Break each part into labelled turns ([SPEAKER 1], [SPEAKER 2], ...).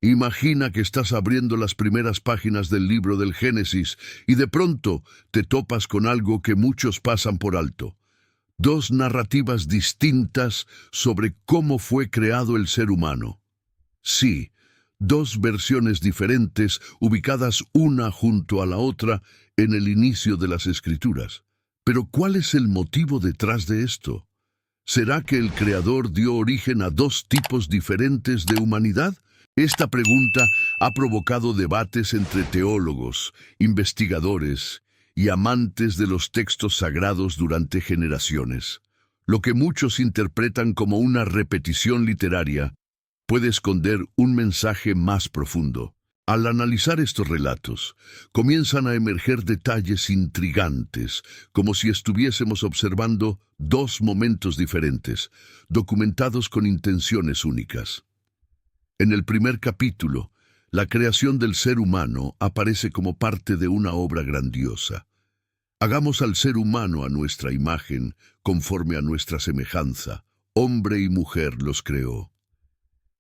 [SPEAKER 1] Imagina que estás abriendo las primeras páginas del libro del Génesis y de pronto te topas con algo que muchos pasan por alto. Dos narrativas distintas sobre cómo fue creado el ser humano. Sí, dos versiones diferentes ubicadas una junto a la otra en el inicio de las Escrituras. Pero ¿cuál es el motivo detrás de esto? ¿Será que el Creador dio origen a dos tipos diferentes de humanidad? Esta pregunta ha provocado debates entre teólogos, investigadores y amantes de los textos sagrados durante generaciones. Lo que muchos interpretan como una repetición literaria puede esconder un mensaje más profundo. Al analizar estos relatos, comienzan a emerger detalles intrigantes, como si estuviésemos observando dos momentos diferentes, documentados con intenciones únicas. En el primer capítulo, la creación del ser humano aparece como parte de una obra grandiosa. Hagamos al ser humano a nuestra imagen, conforme a nuestra semejanza. Hombre y mujer los creó.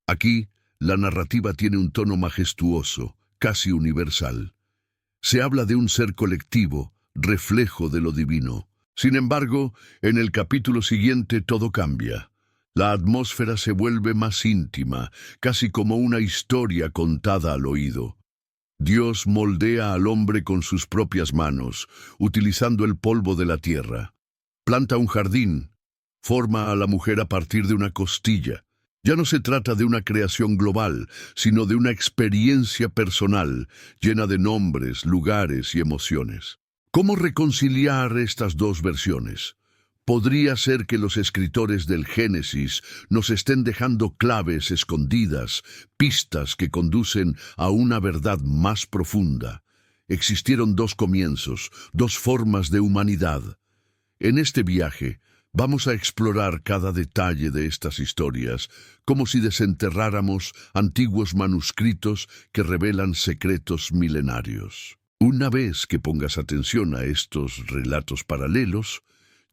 [SPEAKER 1] Aquí, la narrativa tiene un tono majestuoso, casi universal. Se habla de un ser colectivo, reflejo de lo divino. Sin embargo, en el capítulo siguiente todo cambia. La atmósfera se vuelve más íntima, casi como una historia contada al oído. Dios moldea al hombre con sus propias manos, utilizando el polvo de la tierra. Planta un jardín, forma a la mujer a partir de una costilla. Ya no se trata de una creación global, sino de una experiencia personal, llena de nombres, lugares y emociones. ¿Cómo reconciliar estas dos versiones? Podría ser que los escritores del Génesis nos estén dejando claves escondidas, pistas que conducen a una verdad más profunda. Existieron dos comienzos, dos formas de humanidad. En este viaje, vamos a explorar cada detalle de estas historias, como si desenterráramos antiguos manuscritos que revelan secretos milenarios. Una vez que pongas atención a estos relatos paralelos,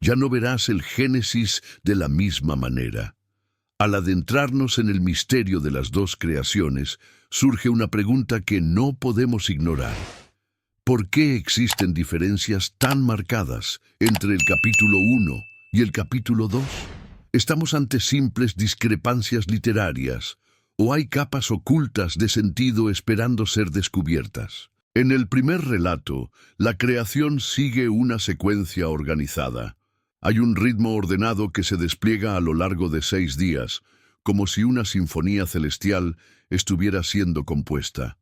[SPEAKER 1] ya no verás el Génesis de la misma manera. Al adentrarnos en el misterio de las dos creaciones, surge una pregunta que no podemos ignorar. ¿Por qué existen diferencias tan marcadas entre el capítulo 1 y el capítulo 2? ¿Estamos ante simples discrepancias literarias o hay capas ocultas de sentido esperando ser descubiertas? En el primer relato, la creación sigue una secuencia organizada. Hay un ritmo ordenado que se despliega a lo largo de 6 días, como si una sinfonía celestial estuviera siendo compuesta.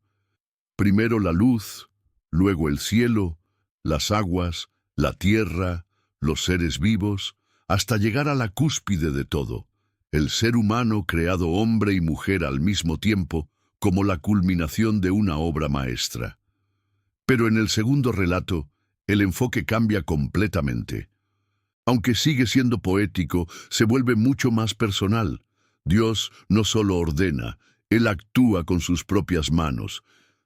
[SPEAKER 1] Primero la luz, luego el cielo, las aguas, la tierra, los seres vivos, hasta llegar a la cúspide de todo, el ser humano creado hombre y mujer al mismo tiempo, como la culminación de una obra maestra. Pero en el segundo relato, el enfoque cambia completamente. Aunque sigue siendo poético, se vuelve mucho más personal. Dios no solo ordena, Él actúa con sus propias manos.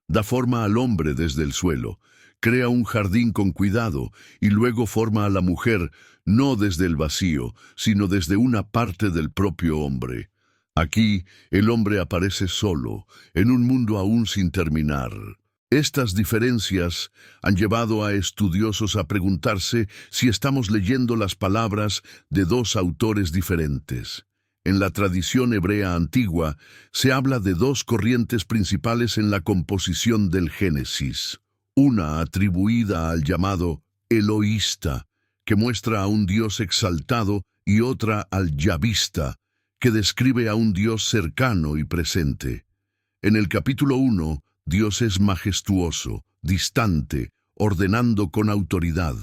[SPEAKER 1] Da forma al hombre desde el suelo, crea un jardín con cuidado y luego forma a la mujer no desde el vacío, sino desde una parte del propio hombre. Aquí, el hombre aparece solo, en un mundo aún sin terminar. Estas diferencias han llevado a estudiosos a preguntarse si estamos leyendo las palabras de dos autores diferentes. En la tradición hebrea antigua se habla de dos corrientes principales en la composición del Génesis. Una atribuida al llamado Elohista, que muestra a un Dios exaltado, y otra al Yahvista, que describe a un Dios cercano y presente. En el capítulo 1, Dios es majestuoso, distante, ordenando con autoridad.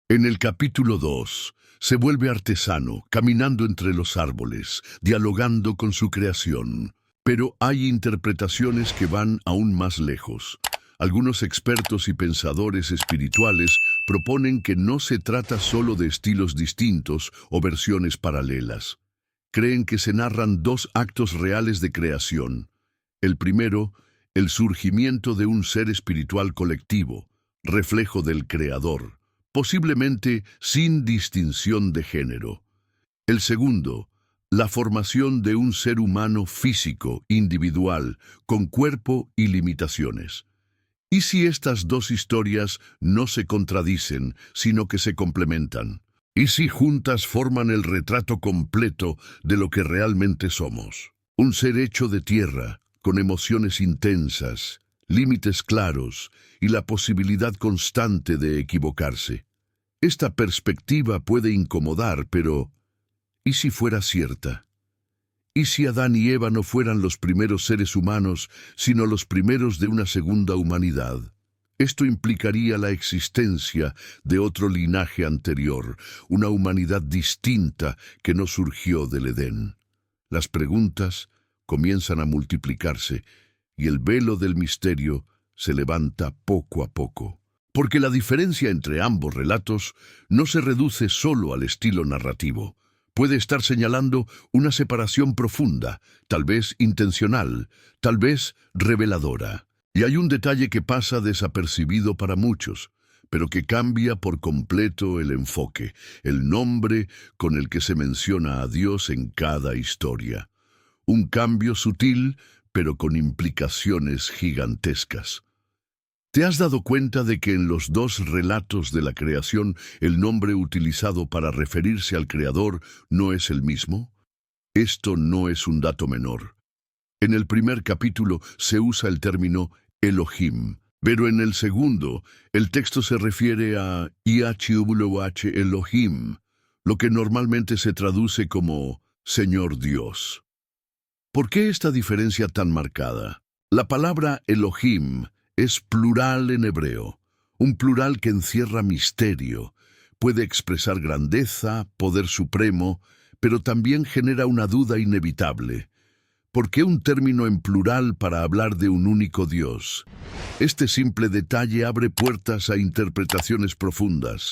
[SPEAKER 1] En el capítulo 2, se vuelve artesano, caminando entre los árboles, dialogando con su creación. Pero hay interpretaciones que van aún más lejos. Algunos expertos y pensadores espirituales proponen que no se trata solo de estilos distintos o versiones paralelas. Creen que se narran dos actos reales de creación. El primero, el surgimiento de un ser espiritual colectivo, reflejo del Creador, posiblemente sin distinción de género. El segundo, la formación de un ser humano físico, individual, con cuerpo y limitaciones. ¿Y si estas dos historias no se contradicen, sino que se complementan? ¿Y si juntas forman el retrato completo de lo que realmente somos? Un ser hecho de tierra, con emociones intensas, límites claros y la posibilidad constante de equivocarse. Esta perspectiva puede incomodar, pero ¿y si fuera cierta? ¿Y si Adán y Eva no fueran los primeros seres humanos, sino los primeros de una segunda humanidad? Esto implicaría la existencia de otro linaje anterior, una humanidad distinta que no surgió del Edén. Las preguntas comienzan a multiplicarse y el velo del misterio se levanta poco a poco. Porque la diferencia entre ambos relatos no se reduce solo al estilo narrativo. Puede estar señalando una separación profunda, tal vez intencional, tal vez reveladora. Y hay un detalle que pasa desapercibido para muchos, pero que cambia por completo el enfoque, el nombre con el que se menciona a Dios en cada historia. Un cambio sutil, pero con implicaciones gigantescas. ¿Te has dado cuenta de que en los dos relatos de la creación el nombre utilizado para referirse al Creador no es el mismo? Esto no es un dato menor. En el primer capítulo se usa el término Elohim, pero en el segundo el texto se refiere a YHWH Elohim, lo que normalmente se traduce como Señor Dios. ¿Por qué esta diferencia tan marcada? La palabra Elohim es plural en hebreo, un plural que encierra misterio, puede expresar grandeza, poder supremo, pero también genera una duda inevitable. ¿Por qué un término en plural para hablar de un único Dios? Este simple detalle abre puertas a interpretaciones profundas.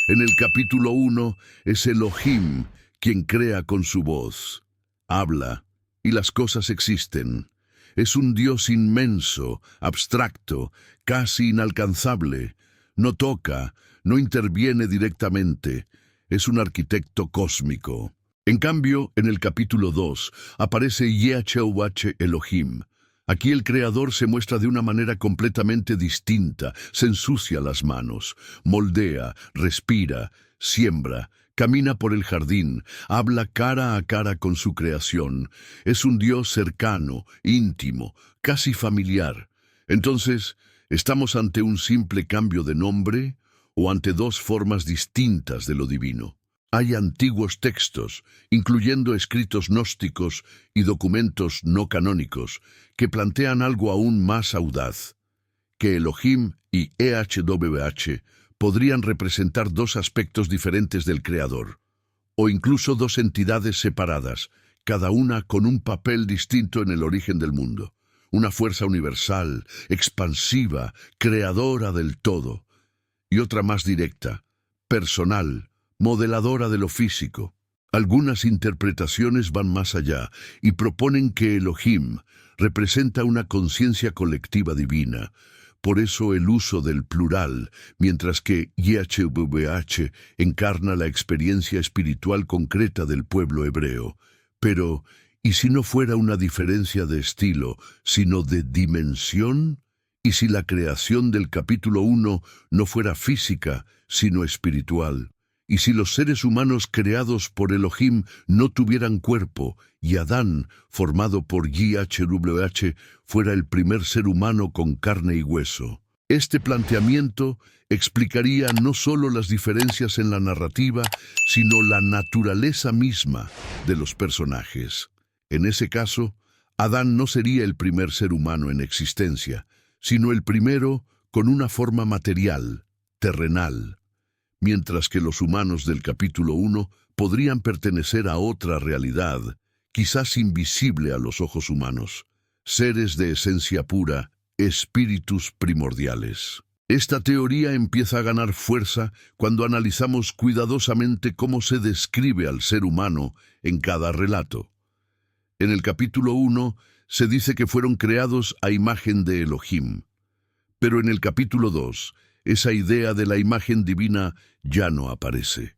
[SPEAKER 1] En el capítulo 1 es Elohim quien crea con su voz, habla y las cosas existen. Es un Dios inmenso, abstracto, casi inalcanzable. No toca, no interviene directamente. Es un arquitecto cósmico. En cambio, en el capítulo 2 aparece YHWH Elohim. Aquí el Creador se muestra de una manera completamente distinta, se ensucia las manos, moldea, respira, siembra, camina por el jardín, habla cara a cara con su creación. Es un Dios cercano, íntimo, casi familiar. Entonces, ¿estamos ante un simple cambio de nombre o ante dos formas distintas de lo divino? Hay antiguos textos, incluyendo escritos gnósticos y documentos no canónicos, que plantean algo aún más audaz, que Elohim y EHWH podrían representar dos aspectos diferentes del Creador, o incluso dos entidades separadas, cada una con un papel distinto en el origen del mundo. Una fuerza universal, expansiva, creadora del todo, y otra más directa, personal, modeladora de lo físico. Algunas interpretaciones van más allá y proponen que Elohim representa una conciencia colectiva divina. Por eso el uso del plural, mientras que YHWH encarna la experiencia espiritual concreta del pueblo hebreo. Pero, ¿y si no fuera una diferencia de estilo, sino de dimensión? ¿Y si la creación del capítulo 1 no fuera física, sino espiritual? ¿Y si los seres humanos creados por Elohim no tuvieran cuerpo, y Adán, formado por YHWH, fuera el primer ser humano con carne y hueso? Este planteamiento explicaría no solo las diferencias en la narrativa, sino la naturaleza misma de los personajes. En ese caso, Adán no sería el primer ser humano en existencia, sino el primero con una forma material, terrenal, mientras que los humanos del capítulo 1 podrían pertenecer a otra realidad, quizás invisible a los ojos humanos, seres de esencia pura, espíritus primordiales. Esta teoría empieza a ganar fuerza cuando analizamos cuidadosamente cómo se describe al ser humano en cada relato. En el capítulo 1 se dice que fueron creados a imagen de Elohim, pero en el capítulo 2 esa idea de la imagen divina ya no aparece.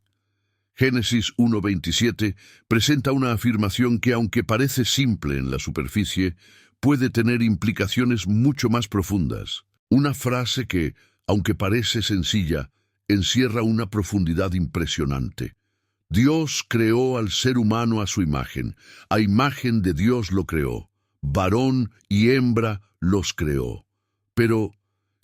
[SPEAKER 1] Génesis 1:27 presenta una afirmación que, aunque parece simple en la superficie, puede tener implicaciones mucho más profundas. Una frase que, aunque parece sencilla, encierra una profundidad impresionante. Dios creó al ser humano a su imagen. A imagen de Dios lo creó. Varón y hembra los creó. Pero,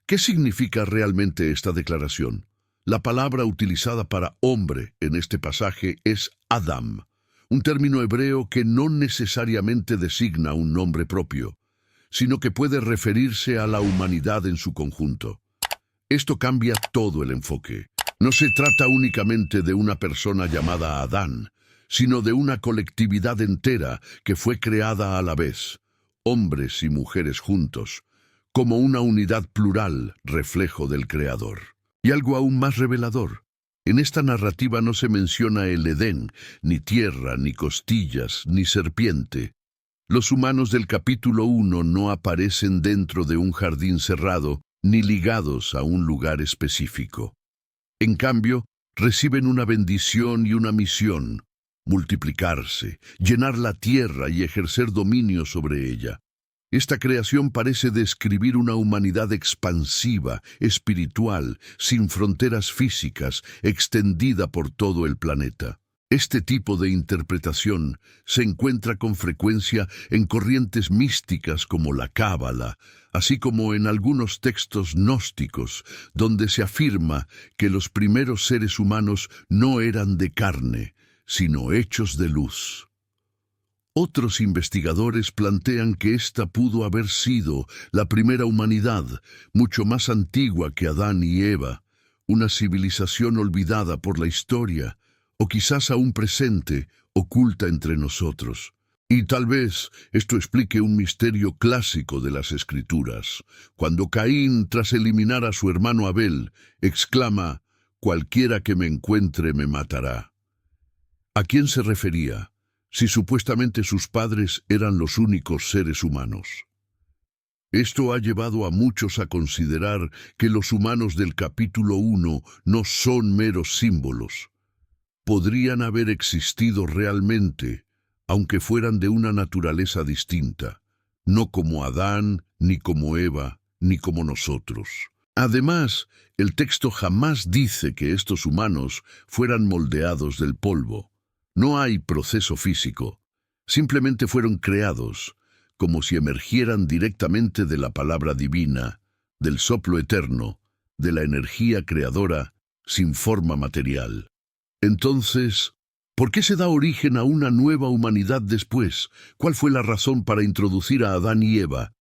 [SPEAKER 1] ¿qué significa realmente esta declaración? La palabra utilizada para hombre en este pasaje es Adam, un término hebreo que no necesariamente designa un nombre propio, sino que puede referirse a la humanidad en su conjunto. Esto cambia todo el enfoque. No se trata únicamente de una persona llamada Adán, sino de una colectividad entera que fue creada a la vez, hombres y mujeres juntos, como una unidad plural, reflejo del Creador. Y algo aún más revelador. En esta narrativa no se menciona el Edén, ni tierra, ni costillas, ni serpiente. Los humanos del capítulo 1 no aparecen dentro de un jardín cerrado, ni ligados a un lugar específico. En cambio, reciben una bendición y una misión: multiplicarse, llenar la tierra y ejercer dominio sobre ella. Esta creación parece describir una humanidad expansiva, espiritual, sin fronteras físicas, extendida por todo el planeta. Este tipo de interpretación se encuentra con frecuencia en corrientes místicas como la Cábala, así como en algunos textos gnósticos, donde se afirma que los primeros seres humanos no eran de carne, sino hechos de luz. Otros investigadores plantean que esta pudo haber sido la primera humanidad, mucho más antigua que Adán y Eva, una civilización olvidada por la historia, o quizás aún presente, oculta entre nosotros. Y tal vez esto explique un misterio clásico de las Escrituras, cuando Caín, tras eliminar a su hermano Abel, exclama: «Cualquiera que me encuentre me matará». ¿A quién se refería, si supuestamente sus padres eran los únicos seres humanos? Esto ha llevado a muchos a considerar que los humanos del capítulo 1 no son meros símbolos. Podrían haber existido realmente, aunque fueran de una naturaleza distinta, no como Adán, ni como Eva, ni como nosotros. Además, el texto jamás dice que estos humanos fueran moldeados del polvo. No hay proceso físico, simplemente fueron creados, como si emergieran directamente de la palabra divina, del soplo eterno, de la energía creadora, sin forma material. Entonces, ¿por qué se da origen a una nueva humanidad después? ¿Cuál fue la razón para introducir a Adán y Eva?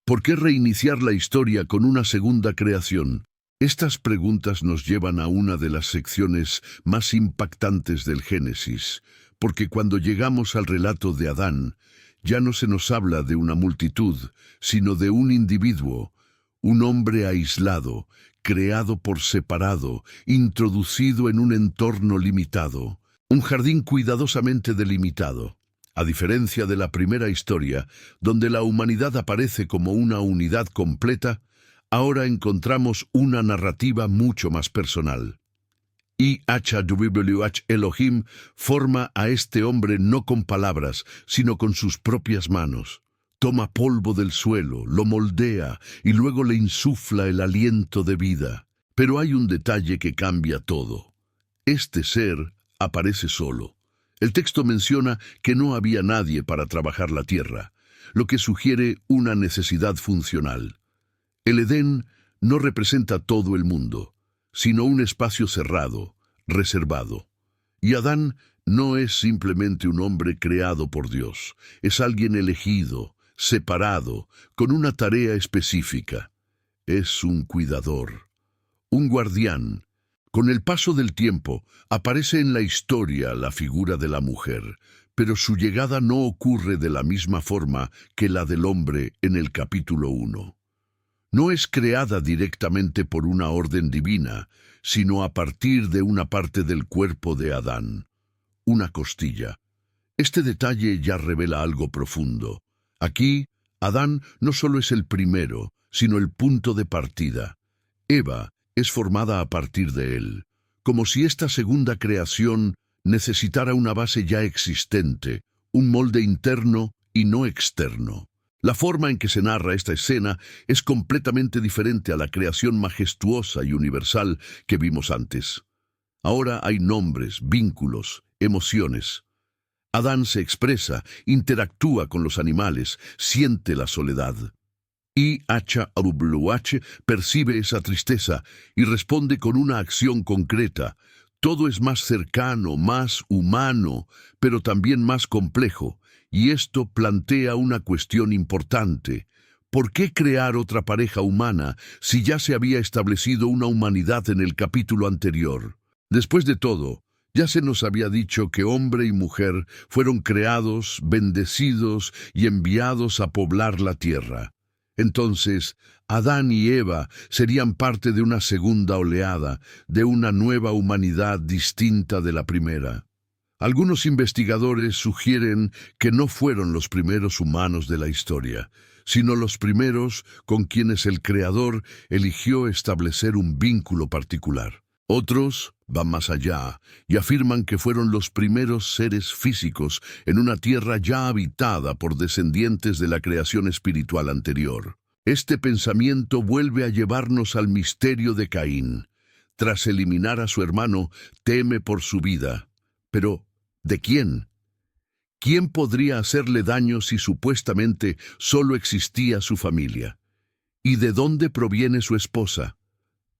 [SPEAKER 1] ¿Por qué reiniciar la historia con una segunda creación? Estas preguntas nos llevan a una de las secciones más impactantes del Génesis, porque cuando llegamos al relato de Adán, ya no se nos habla de una multitud, sino de un individuo, un hombre aislado, creado por separado, introducido en un entorno limitado, un jardín cuidadosamente delimitado. A diferencia de la primera historia, donde la humanidad aparece como una unidad completa, ahora encontramos una narrativa mucho más personal. YHWH Elohim forma a este hombre no con palabras, sino con sus propias manos. Toma polvo del suelo, lo moldea y luego le insufla el aliento de vida. Pero hay un detalle que cambia todo. Este ser aparece solo. El texto menciona que no había nadie para trabajar la tierra, lo que sugiere una necesidad funcional. El Edén no representa todo el mundo, sino un espacio cerrado, reservado. Y Adán no es simplemente un hombre creado por Dios, es alguien elegido, separado, con una tarea específica. Es un cuidador, un guardián. Con el paso del tiempo, aparece en la historia la figura de la mujer, pero su llegada no ocurre de la misma forma que la del hombre en el capítulo 1. No es creada directamente por una orden divina, sino a partir de una parte del cuerpo de Adán, una costilla. Este detalle ya revela algo profundo. Aquí, Adán no solo es el primero, sino el punto de partida. Eva es formada a partir de él, como si esta segunda creación necesitara una base ya existente, un molde interno y no externo. La forma en que se narra esta escena es completamente diferente a la creación majestuosa y universal que vimos antes. Ahora hay nombres, vínculos, emociones. Adán se expresa, interactúa con los animales, siente la soledad. IHWH percibe esa tristeza y responde con una acción concreta. Todo es más cercano, más humano, pero también más complejo, y esto plantea una cuestión importante. ¿Por qué crear otra pareja humana si ya se había establecido una humanidad en el capítulo anterior? Después de todo, ya se nos había dicho que hombre y mujer fueron creados, bendecidos y enviados a poblar la tierra. Entonces, Adán y Eva serían parte de una segunda oleada, de una nueva humanidad distinta de la primera. Algunos investigadores sugieren que no fueron los primeros humanos de la historia, sino los primeros con quienes el Creador eligió establecer un vínculo particular. Otros van más allá y afirman que fueron los primeros seres físicos en una tierra ya habitada por descendientes de la creación espiritual anterior. Este pensamiento vuelve a llevarnos al misterio de Caín. Tras eliminar a su hermano, teme por su vida. Pero, ¿de quién? ¿Quién podría hacerle daño si supuestamente solo existía su familia? ¿Y de dónde proviene su esposa?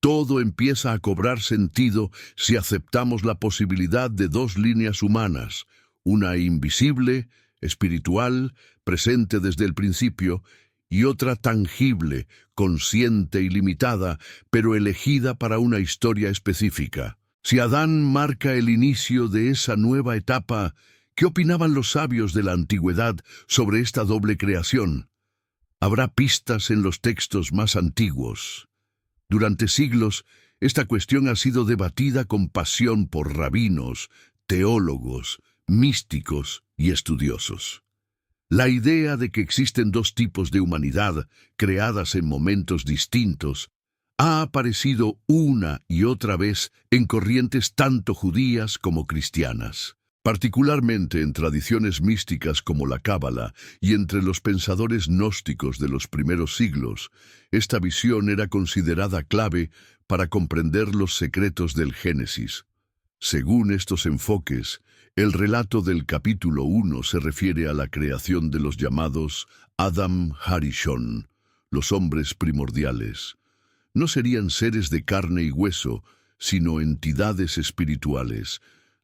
[SPEAKER 1] Todo empieza a cobrar sentido si aceptamos la posibilidad de dos líneas humanas, una invisible, espiritual, presente desde el principio, y otra tangible, consciente y limitada, pero elegida para una historia específica. Si Adán marca el inicio de esa nueva etapa, ¿qué opinaban los sabios de la antigüedad sobre esta doble creación? Habrá pistas en los textos más antiguos. Durante siglos, esta cuestión ha sido debatida con pasión por rabinos, teólogos, místicos y estudiosos. La idea de que existen dos tipos de humanidad, creadas en momentos distintos, ha aparecido una y otra vez en corrientes tanto judías como cristianas. Particularmente en tradiciones místicas como la Cábala y entre los pensadores gnósticos de los primeros siglos, esta visión era considerada clave para comprender los secretos del Génesis. Según estos enfoques, el relato del capítulo 1 se refiere a la creación de los llamados Adam Harishon, los hombres primordiales. No serían seres de carne y hueso, sino entidades espirituales,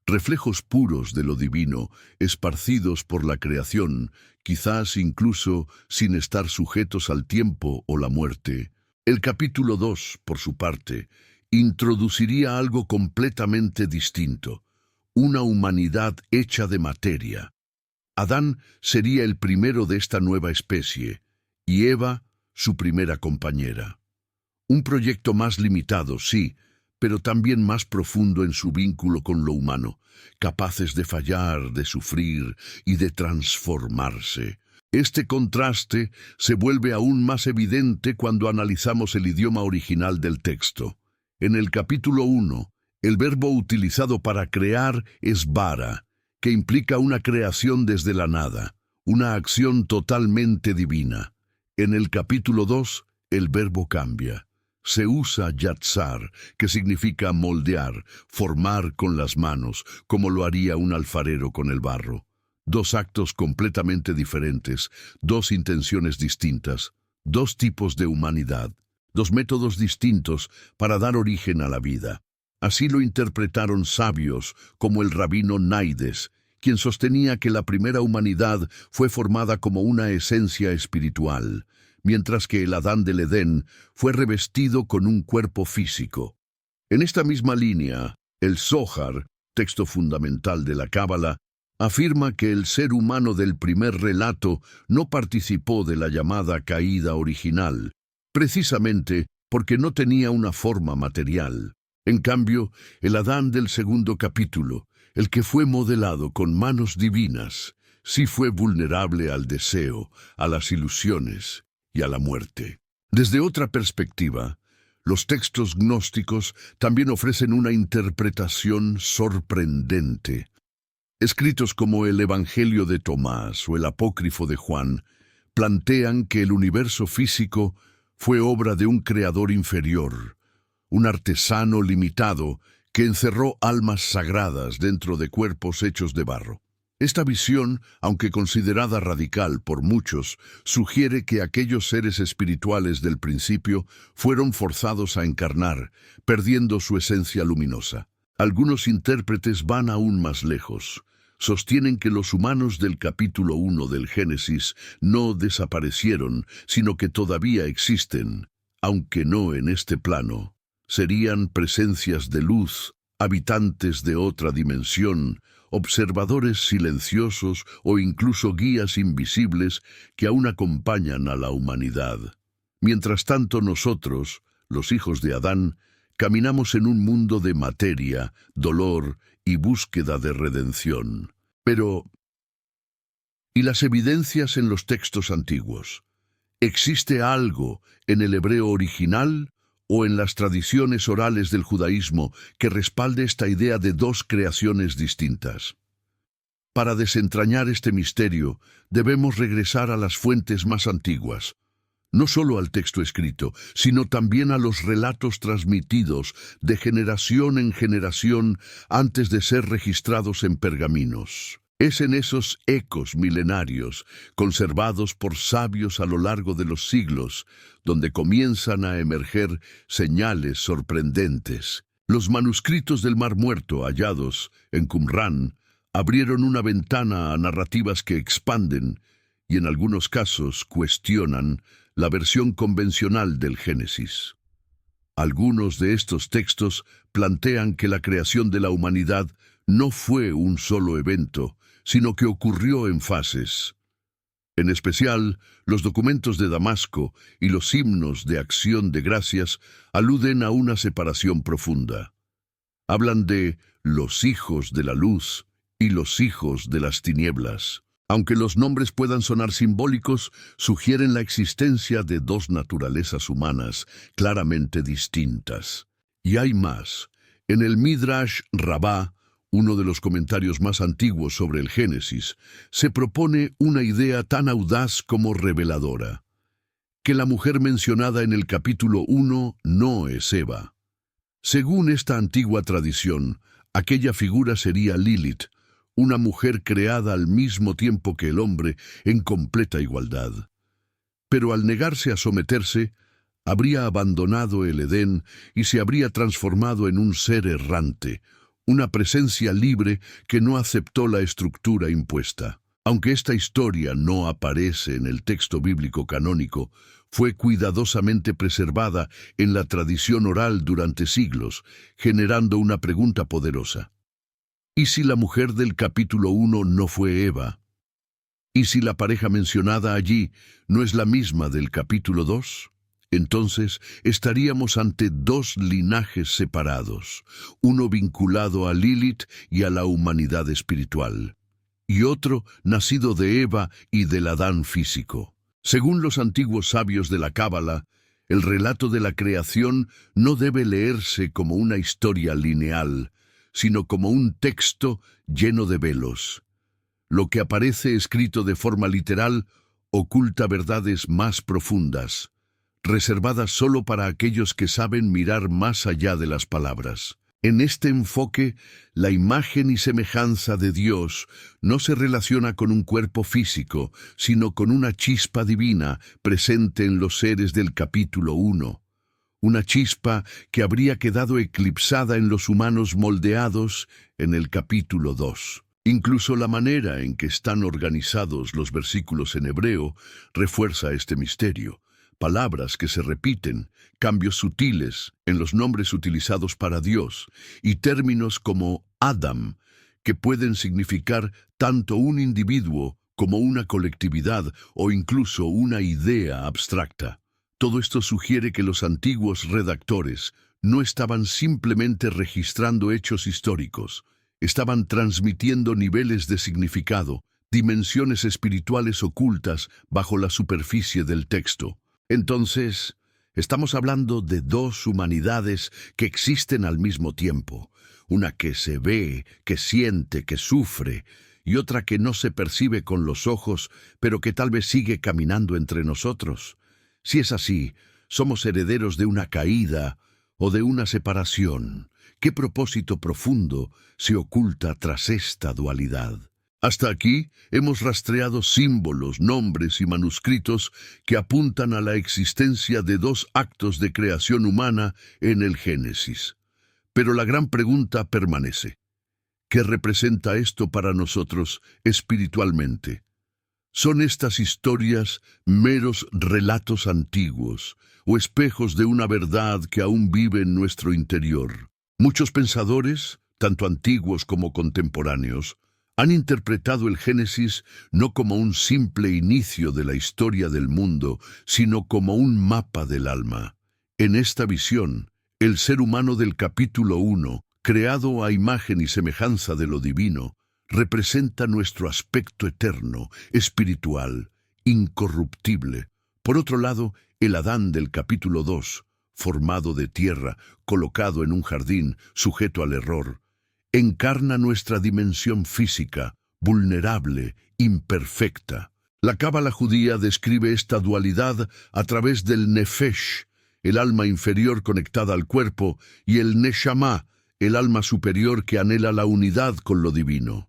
[SPEAKER 1] reflejos puros de lo divino, esparcidos por la creación, quizás incluso sin estar sujetos al tiempo o la muerte. El capítulo 2, por su parte, introduciría algo completamente distinto, una humanidad hecha de materia. Adán sería el primero de esta nueva especie, y Eva su primera compañera. Un proyecto más limitado, sí, pero también más profundo en su vínculo con lo humano, capaces de fallar, de sufrir y de transformarse. Este contraste se vuelve aún más evidente cuando analizamos el idioma original del texto. En el capítulo 1, el verbo utilizado para crear es bara, que implica una creación desde la nada, una acción totalmente divina. En el capítulo 2, el verbo cambia. Se usa yatzar, que significa moldear, formar con las manos, como lo haría un alfarero con el barro. Dos actos completamente diferentes, dos intenciones distintas, dos tipos de humanidad, dos métodos distintos para dar origen a la vida. Así lo interpretaron sabios como el rabino Naides, quien sostenía que la primera humanidad fue formada como una esencia espiritual, mientras que el Adán del Edén fue revestido con un cuerpo físico. En esta misma línea, el Zohar, texto fundamental de la Cábala, afirma que el ser humano del primer relato no participó de la llamada caída original, precisamente porque no tenía una forma material. En cambio, el Adán del segundo capítulo, el que fue modelado con manos divinas, sí fue vulnerable al deseo, a las ilusiones y a la muerte. Desde otra perspectiva, Los textos gnósticos también ofrecen una interpretación sorprendente. Escritos como el Evangelio de Tomás o el Apócrifo de Juan plantean que el universo físico fue obra de un creador inferior, un artesano limitado que encerró almas sagradas dentro de cuerpos hechos de barro. Esta visión, aunque considerada radical por muchos, sugiere que aquellos seres espirituales del principio fueron forzados a encarnar, perdiendo su esencia luminosa. Algunos intérpretes van aún más lejos. Sostienen que los humanos del capítulo 1 del Génesis no desaparecieron, sino que todavía existen, aunque no en este plano. Serían presencias de luz, habitantes de otra dimensión, observadores silenciosos o incluso guías invisibles que aún acompañan a la humanidad. Mientras tanto nosotros, los hijos de Adán, caminamos en un mundo de materia, dolor y búsqueda de redención. Pero, ¿y las evidencias en los textos antiguos? ¿Existe algo en el hebreo original o en las tradiciones orales del judaísmo que respalde esta idea de dos creaciones distintas? Para desentrañar este misterio, debemos regresar a las fuentes más antiguas, no solo al texto escrito, sino también a los relatos transmitidos de generación en generación antes de ser registrados en pergaminos. Es en esos ecos milenarios, conservados por sabios a lo largo de los siglos, donde comienzan a emerger señales sorprendentes. Los manuscritos del Mar Muerto hallados en Qumrán abrieron una ventana a narrativas que expanden y en algunos casos cuestionan la versión convencional del Génesis. Algunos de estos textos plantean que la creación de la humanidad no fue un solo evento, sino que ocurrió en fases. En especial, los documentos de Damasco y los himnos de acción de gracias aluden a una separación profunda. Hablan de los hijos de la luz y los hijos de las tinieblas. Aunque los nombres puedan sonar simbólicos, sugieren la existencia de dos naturalezas humanas claramente distintas. Y hay más. En el Midrash Rabbah, uno de los comentarios más antiguos sobre el Génesis, se propone una idea tan audaz como reveladora: que la mujer mencionada en el capítulo 1 no es Eva. Según esta antigua tradición, aquella figura sería Lilith, una mujer creada al mismo tiempo que el hombre en completa igualdad. Pero al negarse a someterse, habría abandonado el Edén y se habría transformado en un ser errante, una presencia libre que no aceptó la estructura impuesta. Aunque esta historia no aparece en el texto bíblico canónico, fue cuidadosamente preservada en la tradición oral durante siglos, generando una pregunta poderosa. ¿Y si la mujer del capítulo 1 no fue Eva? ¿Y si la pareja mencionada allí no es la misma del capítulo 2? Entonces estaríamos ante dos linajes separados, uno vinculado a Lilith y a la humanidad espiritual, y otro nacido de Eva y del Adán físico. Según los antiguos sabios de la Cábala, el relato de la creación no debe leerse como una historia lineal, sino como un texto lleno de velos. Lo que aparece escrito de forma literal oculta verdades más profundas, reservadas solo para aquellos que saben mirar más allá de las palabras. En este enfoque, la imagen y semejanza de Dios no se relaciona con un cuerpo físico, sino con una chispa divina presente en los seres del capítulo 1. Una chispa que habría quedado eclipsada en los humanos moldeados en el capítulo 2. Incluso la manera en que están organizados los versículos en hebreo refuerza este misterio. Palabras que se repiten, cambios sutiles en los nombres utilizados para Dios, y términos como Adam, que pueden significar tanto un individuo como una colectividad o incluso una idea abstracta. Todo esto sugiere que los antiguos redactores no estaban simplemente registrando hechos históricos, estaban transmitiendo niveles de significado, dimensiones espirituales ocultas bajo la superficie del texto. Entonces, Estamos hablando de dos humanidades que existen al mismo tiempo, una que se ve, que siente, que sufre, y otra que no se percibe con los ojos, pero que tal vez sigue caminando entre nosotros. Si es así, somos herederos de una caída o de una separación. ¿Qué propósito profundo se oculta tras esta dualidad? Hasta aquí hemos rastreado símbolos, nombres y manuscritos que apuntan a la existencia de dos actos de creación humana en el Génesis. Pero la gran pregunta permanece. ¿Qué representa esto para nosotros espiritualmente? ¿Son estas historias meros relatos antiguos o espejos de una verdad que aún vive en nuestro interior? Muchos pensadores, tanto antiguos como contemporáneos, han interpretado el Génesis no como un simple inicio de la historia del mundo, sino como un mapa del alma. En esta visión, el ser humano del capítulo 1, creado a imagen y semejanza de lo divino, representa nuestro aspecto eterno, espiritual, incorruptible. Por otro lado, el Adán del capítulo 2, formado de tierra, colocado en un jardín, sujeto al error, encarna nuestra dimensión física, vulnerable, imperfecta. La cábala judía describe esta dualidad a través del nefesh, el alma inferior conectada al cuerpo, y el neshama, el alma superior que anhela la unidad con lo divino.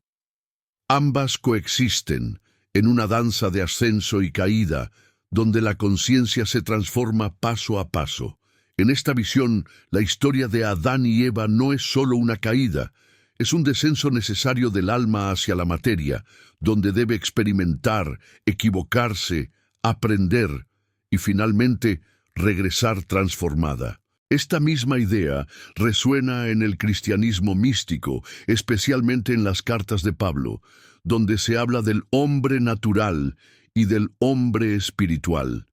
[SPEAKER 1] Ambas coexisten en una danza de ascenso y caída, donde la conciencia se transforma paso a paso. En esta visión, la historia de Adán y Eva no es solo una caída, es un descenso necesario del alma hacia la materia, donde debe experimentar, equivocarse, aprender y finalmente regresar transformada. Esta misma idea resuena en el cristianismo místico, especialmente en las cartas de Pablo, donde se habla del hombre natural y del hombre espiritual.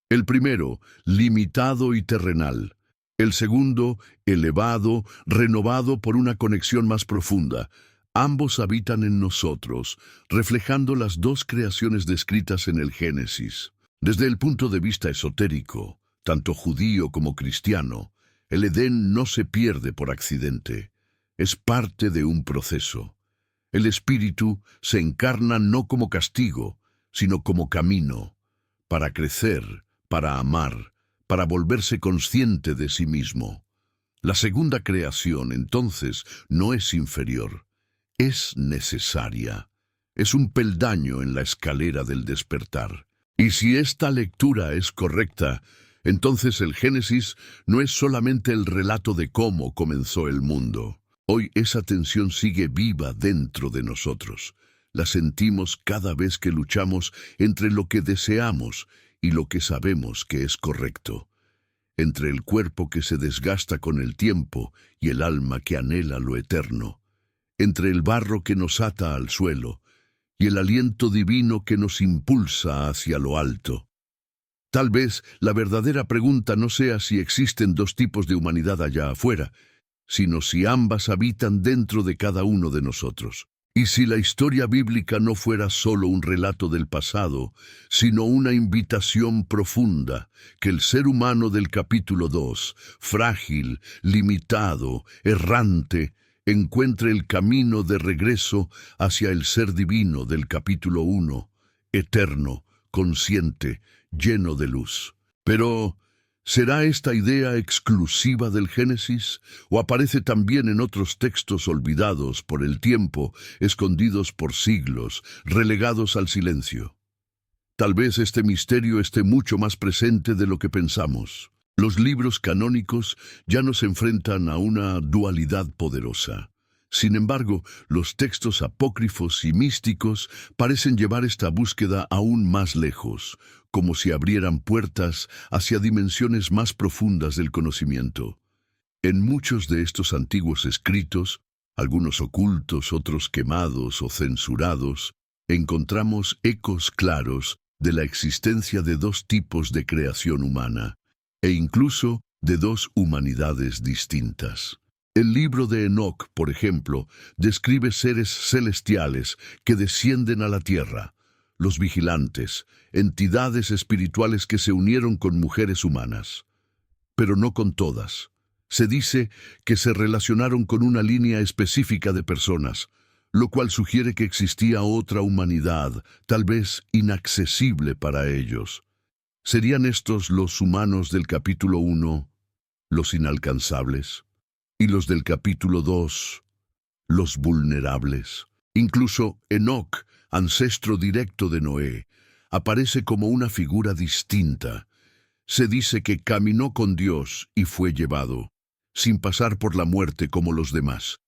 [SPEAKER 1] El primero, limitado y terrenal. El segundo, elevado, renovado por una conexión más profunda. Ambos habitan en nosotros, reflejando las dos creaciones descritas en el Génesis. Desde el punto de vista esotérico, tanto judío como cristiano, el Edén no se pierde por accidente. Es parte de un proceso. El espíritu se encarna no como castigo, sino como camino, para crecer, para amar, para volverse consciente de sí mismo. La segunda creación, entonces, no es inferior, es necesaria. Es un peldaño en la escalera del despertar. Y si esta lectura es correcta, entonces el Génesis no es solamente el relato de cómo comenzó el mundo. Hoy esa tensión sigue viva dentro de nosotros. La sentimos cada vez que luchamos entre lo que deseamos y lo que sabemos que es correcto, entre el cuerpo que se desgasta con el tiempo y el alma que anhela lo eterno, entre el barro que nos ata al suelo y el aliento divino que nos impulsa hacia lo alto. Tal vez la verdadera pregunta no sea si existen dos tipos de humanidad allá afuera, sino si ambas habitan dentro de cada uno de nosotros. Y si la historia bíblica no fuera solo un relato del pasado, sino una invitación profunda, que el ser humano del capítulo 2, frágil, limitado, errante, encuentre el camino de regreso hacia el ser divino del capítulo 1, eterno, consciente, lleno de luz. Pero, ¿será esta idea exclusiva del Génesis o aparece también en otros textos olvidados por el tiempo, escondidos por siglos, relegados al silencio? Tal vez este misterio esté mucho más presente de lo que pensamos. Los libros canónicos ya nos enfrentan a una dualidad poderosa. Sin embargo, los textos apócrifos y místicos parecen llevar esta búsqueda aún más lejos, como si abrieran puertas hacia dimensiones más profundas del conocimiento. En muchos de estos antiguos escritos, algunos ocultos, otros quemados o censurados, encontramos ecos claros de la existencia de dos tipos de creación humana, e incluso de dos humanidades distintas. El libro de Enoc, por ejemplo, describe seres celestiales que descienden a la tierra, los vigilantes, entidades espirituales que se unieron con mujeres humanas. pero no con todas. Se dice que se relacionaron con una línea específica de personas, lo cual sugiere que existía otra humanidad, tal vez inaccesible para ellos. ¿Serían estos los humanos del capítulo 1, los inalcanzables? Y los del capítulo 2, los vulnerables. Incluso Enoc, ancestro directo de Noé, aparece como una figura distinta. Se dice que caminó con Dios y fue llevado, sin pasar por la muerte como los demás.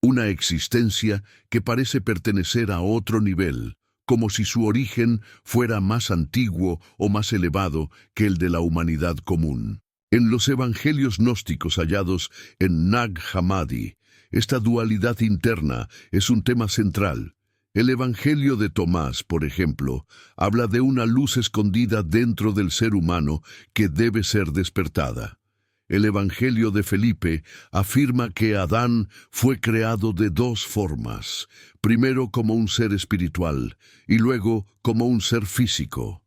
[SPEAKER 1] Una existencia que parece pertenecer a otro nivel, como si su origen fuera más antiguo o más elevado que el de la humanidad común. En los evangelios gnósticos hallados en Nag Hammadi, esta dualidad interna es un tema central. El Evangelio de Tomás, por ejemplo, habla de una luz escondida dentro del ser humano que debe ser despertada. El Evangelio de Felipe afirma que Adán fue creado de dos formas, primero como un ser espiritual y luego como un ser físico.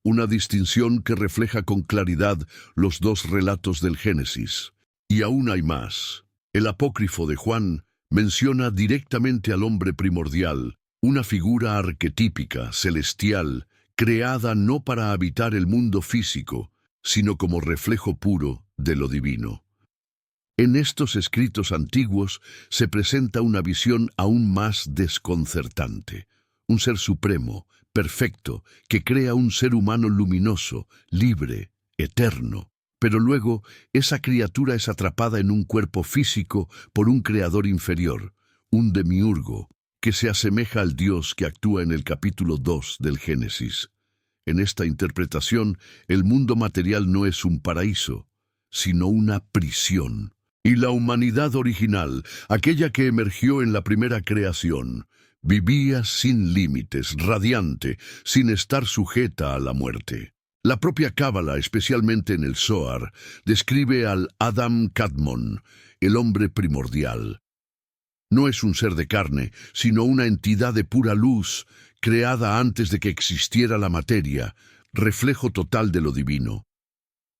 [SPEAKER 1] Una distinción que refleja con claridad los dos relatos del Génesis. Y aún hay más. El apócrifo de Juan menciona directamente al hombre primordial, una figura arquetípica, celestial, creada no para habitar el mundo físico, sino como reflejo puro de lo divino. En estos escritos antiguos se presenta una visión aún más desconcertante. Un ser supremo, perfecto, que crea un ser humano luminoso, libre, eterno. Pero luego, esa criatura es atrapada en un cuerpo físico por un creador inferior, un demiurgo, que se asemeja al Dios que actúa en el capítulo 2 del Génesis. En esta interpretación, el mundo material no es un paraíso, sino una prisión. Y la humanidad original, aquella que emergió en la primera creación, vivía sin límites, radiante, sin estar sujeta a la muerte. La propia Cábala, especialmente en el Zohar, describe al Adam Kadmon, el hombre primordial. No es un ser de carne, sino una entidad de pura luz, creada antes de que existiera la materia, reflejo total de lo divino.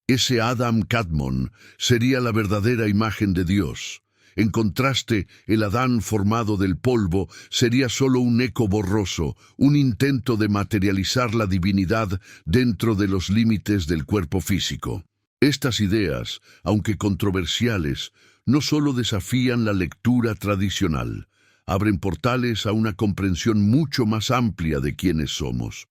[SPEAKER 1] Ese Adam Kadmon sería la verdadera imagen de Dios. En contraste, el Adán formado del polvo sería solo un eco borroso, un intento de materializar la divinidad dentro de los límites del cuerpo físico. Estas ideas, aunque controversiales, no solo desafían la lectura tradicional, abren portales a una comprensión mucho más amplia de quiénes somos.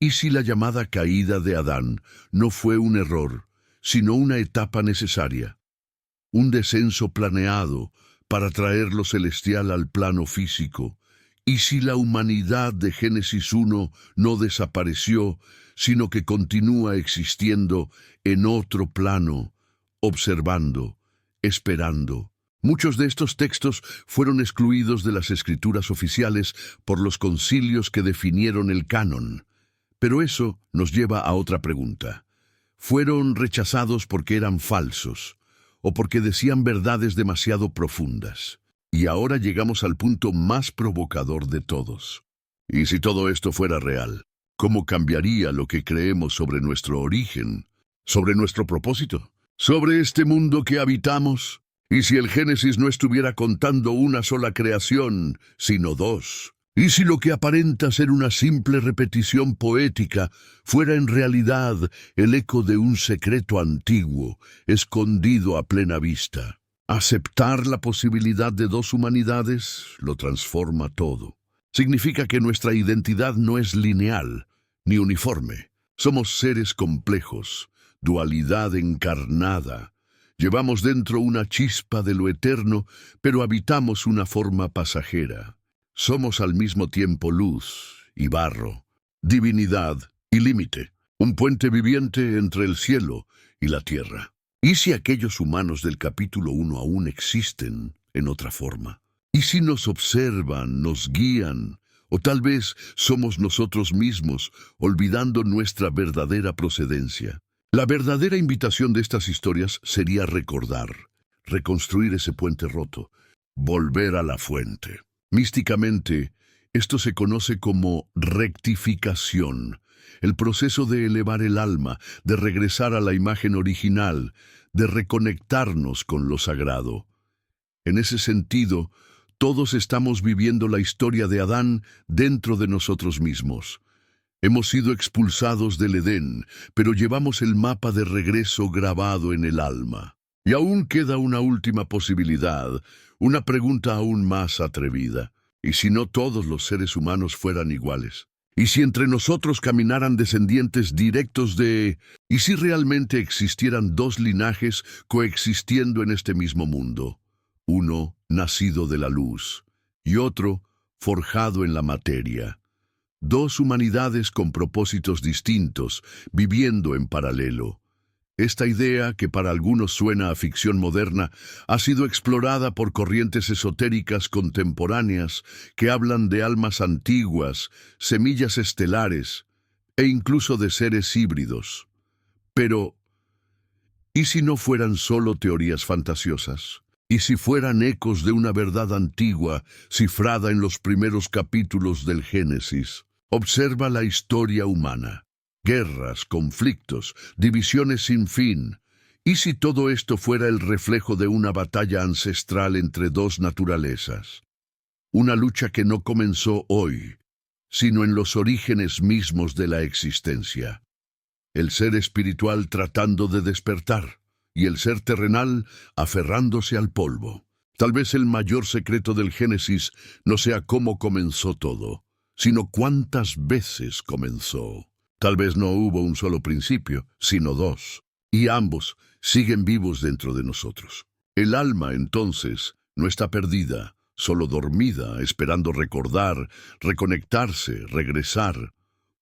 [SPEAKER 1] ¿Y si la llamada caída de Adán no fue un error, sino una etapa necesaria? Un descenso planeado para traer lo celestial al plano físico. ¿Y si la humanidad de Génesis 1 no desapareció, sino que continúa existiendo en otro plano, observando, esperando? Muchos de estos textos fueron excluidos de las escrituras oficiales por los concilios que definieron el canon. Pero eso nos lleva a otra pregunta. ¿Fueron rechazados porque eran falsos o porque decían verdades demasiado profundas? Y ahora llegamos al punto más provocador de todos. ¿Y si todo esto fuera real? ¿Cómo cambiaría lo que creemos sobre nuestro origen, sobre nuestro propósito, sobre este mundo que habitamos? ¿Y si el Génesis no estuviera contando una sola creación, sino dos? ¿Y si lo que aparenta ser una simple repetición poética fuera en realidad el eco de un secreto antiguo, escondido a plena vista? Aceptar la posibilidad de dos humanidades lo transforma todo. Significa que nuestra identidad no es lineal ni uniforme. Somos seres complejos, dualidad encarnada. Llevamos dentro una chispa de lo eterno, pero habitamos una forma pasajera. Somos al mismo tiempo luz y barro, divinidad y límite, un puente viviente entre el cielo y la tierra. ¿Y si aquellos humanos del capítulo 1 aún existen en otra forma? ¿Y si nos observan, nos guían, o tal vez somos nosotros mismos, olvidando nuestra verdadera procedencia? La verdadera invitación de estas historias sería recordar, reconstruir ese puente roto, volver a la fuente. Místicamente, esto se conoce como rectificación, el proceso de elevar el alma, de regresar a la imagen original, de reconectarnos con lo sagrado. En ese sentido, todos estamos viviendo la historia de Adán dentro de nosotros mismos. Hemos sido expulsados del Edén, pero llevamos el mapa de regreso grabado en el alma. Y aún queda una última posibilidad, una pregunta aún más atrevida. ¿Y si no todos los seres humanos fueran iguales? ¿Y si entre nosotros caminaran descendientes directos de... ¿Y si realmente existieran dos linajes coexistiendo en este mismo mundo? Uno nacido de la luz y otro forjado en la materia. Dos humanidades con propósitos distintos, viviendo en paralelo. Esta idea, que para algunos suena a ficción moderna, ha sido explorada por corrientes esotéricas contemporáneas que hablan de almas antiguas, semillas estelares e incluso de seres híbridos. Pero, ¿y si no fueran solo teorías fantasiosas? ¿Y si fueran ecos de una verdad antigua, cifrada en los primeros capítulos del Génesis? Observa la historia humana. Guerras, conflictos, divisiones sin fin. ¿Y si todo esto fuera el reflejo de una batalla ancestral entre dos naturalezas? Una lucha que no comenzó hoy, sino en los orígenes mismos de la existencia. El ser espiritual tratando de despertar, y el ser terrenal aferrándose al polvo. Tal vez el mayor secreto del Génesis no sea cómo comenzó todo, sino cuántas veces comenzó. Tal vez no hubo un solo principio, sino dos, y ambos siguen vivos dentro de nosotros. El alma, entonces, no está perdida, solo dormida, esperando recordar, reconectarse, regresar,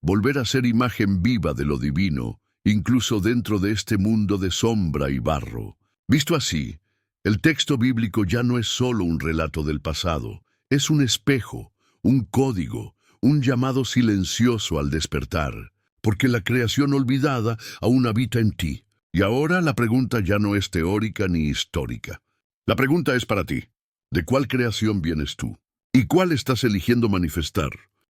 [SPEAKER 1] volver a ser imagen viva de lo divino, incluso dentro de este mundo de sombra y barro. Visto así, el texto bíblico ya no es solo un relato del pasado, es un espejo, un código, un llamado silencioso al despertar, porque la creación olvidada aún habita en ti. Y ahora la pregunta ya no es teórica ni histórica. La pregunta es para ti. ¿De cuál creación vienes tú? ¿Y cuál estás eligiendo manifestar?